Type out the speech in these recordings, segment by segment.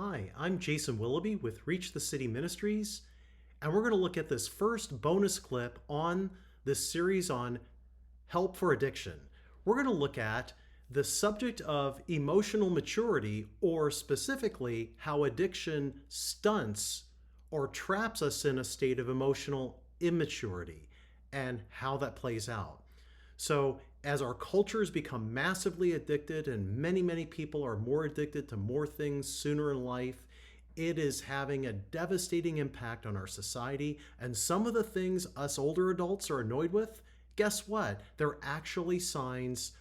Hi, I'm Jason Willoughby with Reach the City Ministries, and we're going to look at this first bonus clip on this series on help for addiction. We're going to look at the subject of emotional maturity, or specifically how addiction stunts or traps us in a state of emotional immaturity and how that plays out. So, as our cultures become massively addicted, and many people are more addicted to more things sooner in life, it is having a devastating impact on our society. And some of the things us older adults are annoyed with, guess what? They're actually signs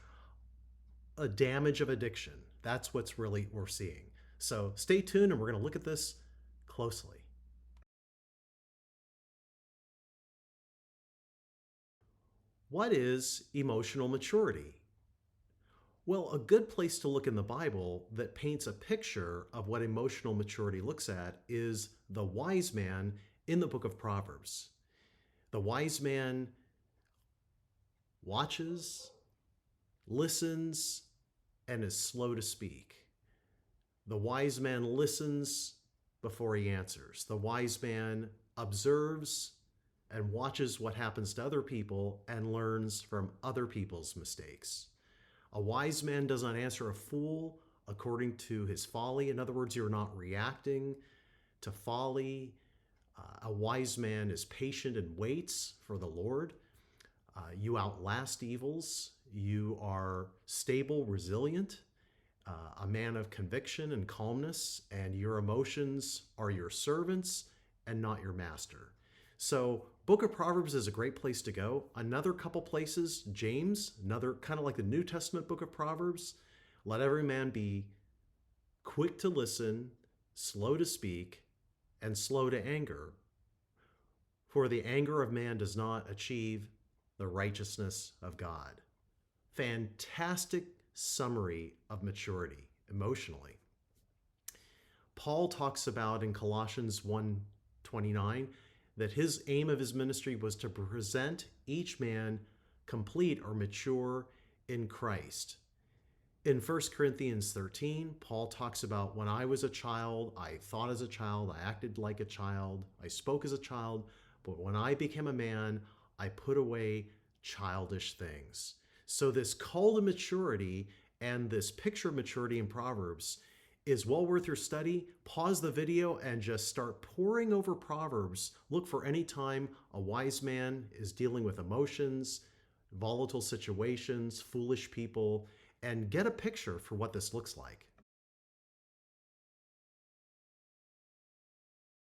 of damage of addiction. That's what's really we're seeing. So, stay tuned, and we're going to look at this closely. What is emotional maturity? Well, a good place to look in the Bible that paints a picture of what emotional maturity looks at is the wise man in the book of Proverbs. The wise man watches, listens, and is slow to speak. The wise man listens before he answers. The wise man observes and watches what happens to other people and learns from other people's mistakes. A wise man does not answer a fool according to his folly. In other words, you're not reacting to folly. A wise man is patient and waits for the Lord. You outlast evils. You are stable, resilient, a man of conviction and calmness, and your emotions are your servants and not your master. So, Book of Proverbs is a great place to go. Another couple places, James, another kind of like the New Testament book of Proverbs. Let every man be quick to listen, slow to speak, and slow to anger. For the anger of man does not achieve the righteousness of God. Fantastic summary of maturity emotionally. Paul talks about in Colossians 1:29 that his aim of his ministry was to present each man complete or mature in Christ. In 1 Corinthians 13, Paul talks about when I was a child, I thought as a child, I acted like a child, I spoke as a child, but when I became a man, I put away childish things. So this call to maturity and this picture of maturity in Proverbs is well worth your study. Pause the video and just start poring over Proverbs. Look for any time a wise man is dealing with emotions, volatile situations, foolish people, and get a picture for what this looks like.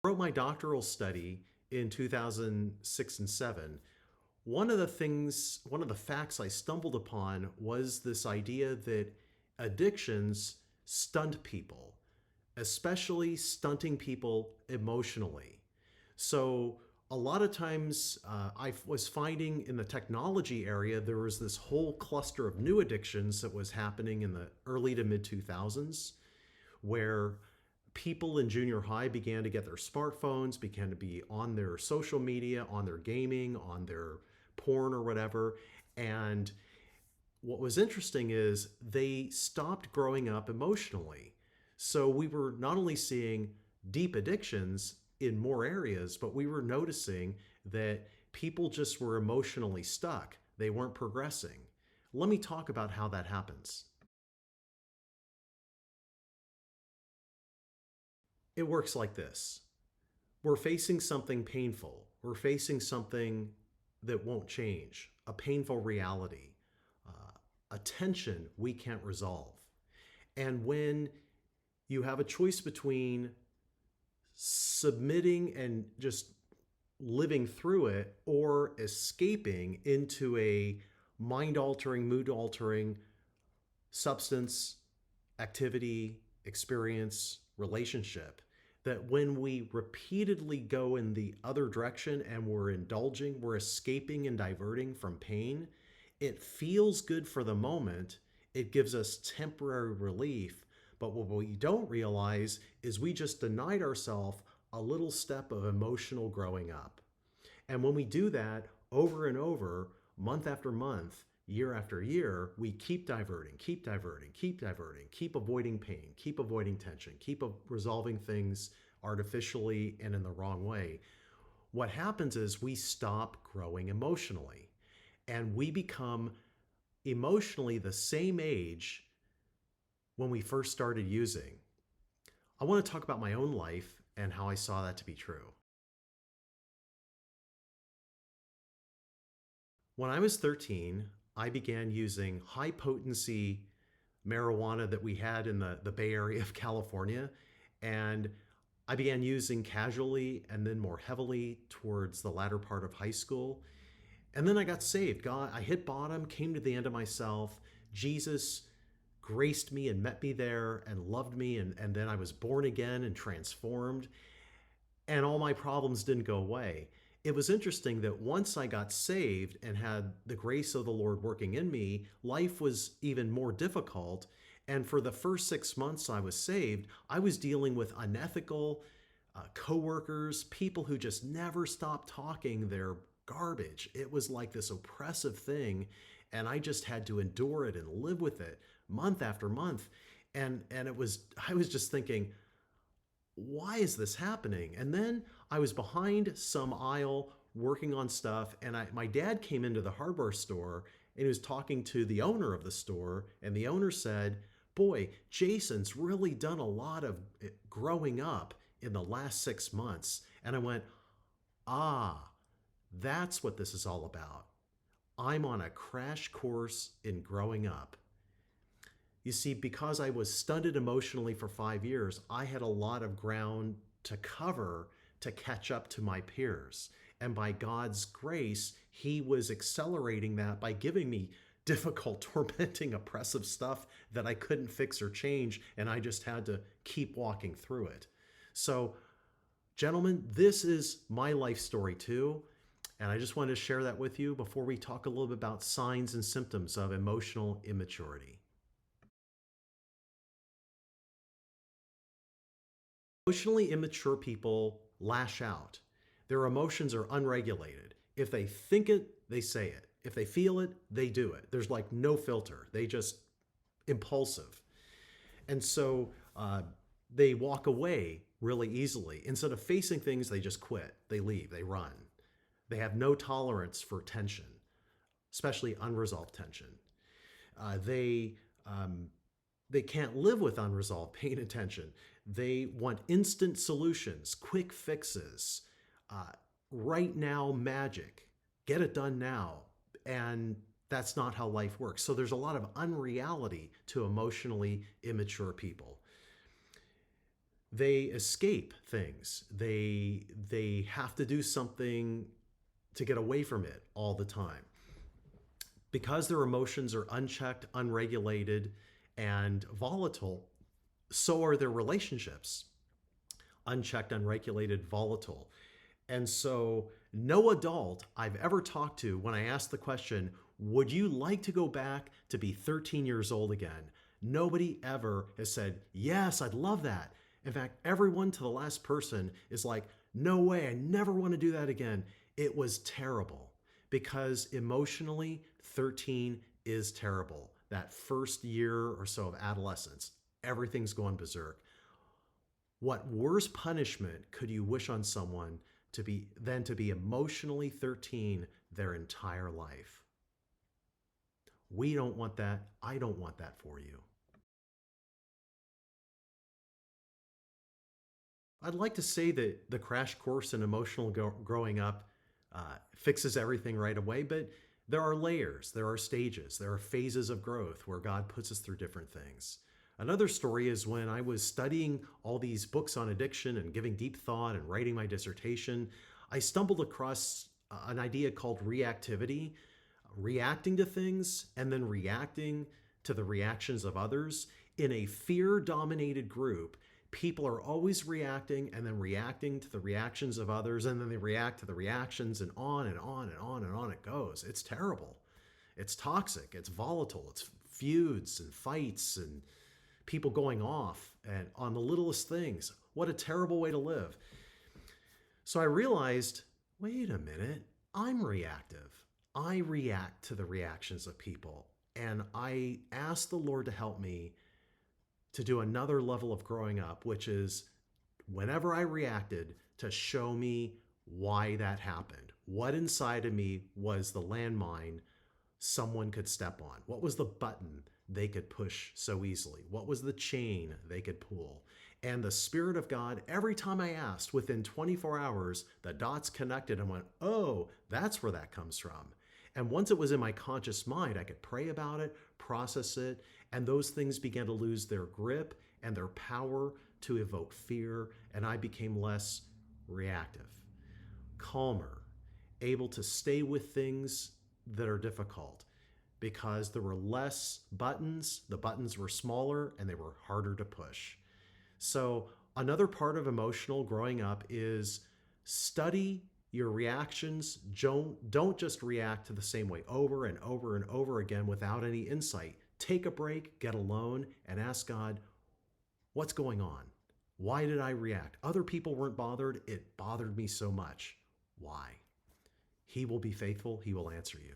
I wrote my doctoral study in 2006 and 7. One of the facts I stumbled upon was this idea that addictions stunt people, especially stunting people emotionally. So a lot of times I was finding in the technology area, there was this whole cluster of new addictions that was happening in the early to mid 2000s, where people in junior high began to get their smartphones, began to be on their social media, on their gaming, on their porn or whatever. And what was interesting is they stopped growing up emotionally. So we were not only seeing deep addictions in more areas, but we were noticing that people just were emotionally stuck. They weren't progressing. Let me talk about how that happens. It works like this. We're facing something painful. We're facing something that won't change, a painful reality, a tension we can't resolve. And when you have a choice between submitting and just living through it or escaping into a mind altering, mood altering substance, activity, experience, relationship, that when we repeatedly go in the other direction and we're indulging, we're escaping and diverting from pain, it feels good for the moment. It gives us temporary relief. But what we don't realize is we just denied ourselves a little step of emotional growing up. And when we do that over and over, month after month, year after year, we keep diverting, keep diverting, keep diverting, keep avoiding pain, keep avoiding tension, keep resolving things artificially and in the wrong way, what happens is we stop growing emotionally and we become emotionally the same age when we first started using. I want to talk about my own life and how I saw that to be true. When I was 13, I began using high potency marijuana that we had in the Bay Area of California. And I began using casually and then more heavily towards the latter part of high school. And then I got saved. God, I hit bottom, came to the end of myself. Jesus graced me and met me there and loved me. And then I was born again and transformed. And all my problems didn't go away. It was interesting that once I got saved and had the grace of the Lord working in me, life was even more difficult. And for the first 6 months I was saved, I was dealing with unethical coworkers, people who just never stopped talking their garbage. It was like this oppressive thing, and I just had to endure it and live with it month after month. And it was I was just thinking, why is this happening? And then I was behind some aisle working on stuff, and my dad came into the hardware store and he was talking to the owner of the store, and the owner said, "Boy, Jason's really done a lot of growing up in the last 6 months." And I went, "Ah, that's what this is all about. I'm on a crash course in growing up." You see, because I was stunted emotionally for 5 years, I had a lot of ground to cover to catch up to my peers. And by God's grace, He was accelerating that by giving me difficult, tormenting, oppressive stuff that I couldn't fix or change, and I just had to keep walking through it. So, gentlemen, this is my life story too. And I just wanted to share that with you before we talk a little bit about signs and symptoms of emotional immaturity. Emotionally immature people lash out. Their emotions are unregulated. If they think it, they say it. If they feel it, they do it. There's like no filter. They just impulsive. And so they walk away really easily. Instead of facing things, they just quit. They leave. They run. They have no tolerance for tension, especially unresolved tension. Uh, they um, they can't live with unresolved pain and tension. They want instant solutions, quick fixes, uh, right now magic, get it done now. And that's not how life works. So there's a lot of unreality to emotionally immature people. They escape things. They have to do something to get away from it all the time. Because their emotions are unchecked, unregulated, and volatile, so are their relationships. Unchecked, unregulated, volatile. And so, no adult I've ever talked to, when I asked the question, "Would you like to go back to be 13 years old again?" Nobody ever has said, "Yes, I'd love that." In fact, everyone to the last person is like, "No way, I never want to do that again." It was terrible because emotionally, 13 is terrible. That first year or so of adolescence, everything's going berserk. What worse punishment could you wish on someone than to be emotionally 13 their entire life? We don't want that. I don't want that for you. I'd like to say that the crash course in emotional growing up fixes everything right away, but there are layers, there are stages, there are phases of growth where God puts us through different things. Another story is when I was studying all these books on addiction and giving deep thought and writing my dissertation, I stumbled across an idea called reactivity, reacting to things and then reacting to the reactions of others. In a fear dominated group, people are always reacting and then reacting to the reactions of others, and then they react to the reactions, and on and on and on and on it goes. It's terrible. It's toxic. It's volatile. It's feuds and fights and people going off and on the littlest things. What a terrible way to live. So I realized, wait a minute, I'm reactive. I react to the reactions of people. And I ask the Lord to help me to do another level of growing up, which is whenever I reacted, to show me why that happened. What inside of me was the landmine someone could step on? What was the button they could push so easily? What was the chain they could pull? And the Spirit of God, every time I asked, within 24 hours, the dots connected and went, oh, that's where that comes from. And once it was in my conscious mind, I could pray about it, process it, and those things began to lose their grip and their power to evoke fear, and I became less reactive, calmer, able to stay with things that are difficult because there were less buttons, the buttons were smaller, and they were harder to push. So, another part of emotional growing up is study your reactions. Don't just react to the same way over and over and over again without any insight. Take a break, get alone, and ask God, what's going on? Why did I react? Other people weren't bothered. It bothered me so much. Why? He will be faithful. He will answer you.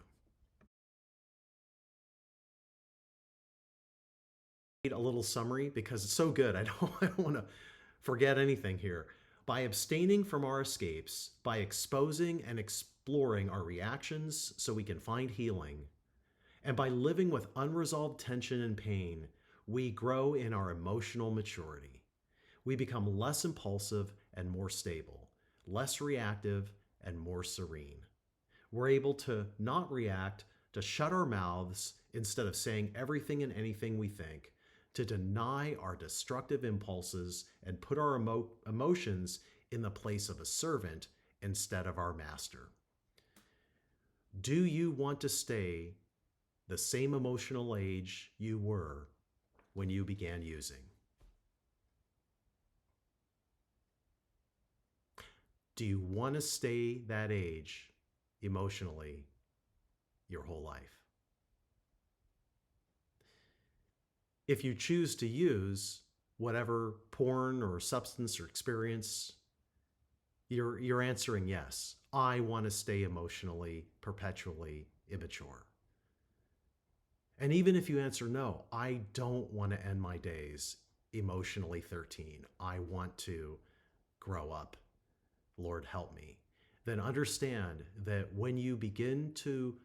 A little summary because it's so good. I don't want to forget anything here. By abstaining from our escapes, by exposing and exploring our reactions so we can find healing, and by living with unresolved tension and pain, we grow in our emotional maturity. We become less impulsive and more stable, less reactive and more serene. We're able to not react, to shut our mouths instead of saying everything and anything we think, to deny our destructive impulses and put our emotions in the place of a servant instead of our master. Do you want to stay the same emotional age you were when you began using? Do you want to stay that age emotionally your whole life? If you choose to use whatever porn or substance or experience, you're answering yes. I want to stay emotionally, perpetually immature. And even if you answer no, I don't want to end my days emotionally 13. I want to grow up. Lord, help me. Then understand that when you begin to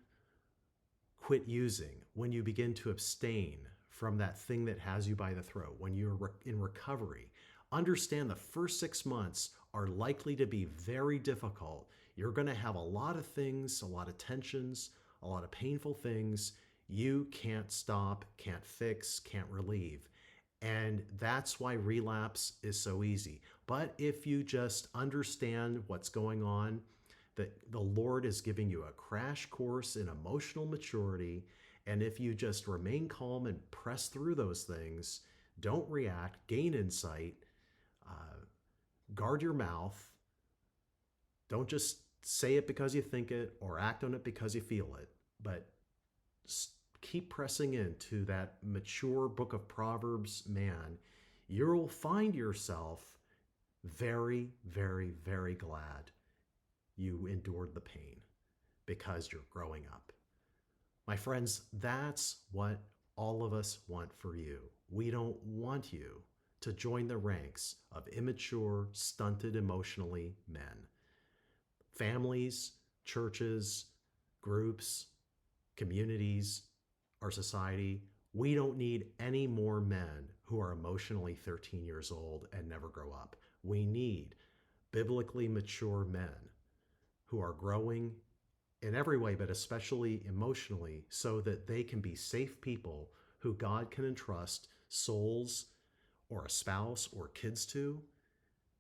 quit using, when you begin to abstain from that thing that has you by the throat, when you're in recovery, understand the first 6 months are likely to be very difficult. You're going to have a lot of things, a lot of tensions, a lot of painful things you can't stop, can't fix, can't relieve. And that's why relapse is so easy. But if you just understand what's going on, that the Lord is giving you a crash course in emotional maturity, and if you just remain calm and press through those things, don't react, gain insight, guard your mouth, don't just say it because you think it or act on it because you feel it, but keep pressing into that mature book of Proverbs man, you'll find yourself very, very, very glad you endured the pain because you're growing up. My friends, that's what all of us want for you. We don't want you to join the ranks of immature, stunted emotionally men. Families, churches, groups, communities, our society, we don't need any more men who are emotionally 13 years old and never grow up. We need biblically mature men who are growing in every way, but especially emotionally, so that they can be safe people who God can entrust souls or a spouse or kids to.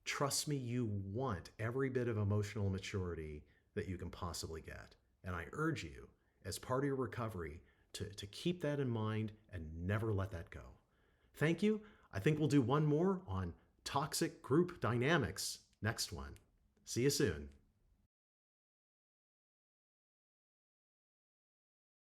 Trust me, you want every bit of emotional maturity that you can possibly get. And I urge you, as part of your recovery, to keep that in mind and never let that go. Thank you. I think we'll do one more on toxic group dynamics next one. See you soon.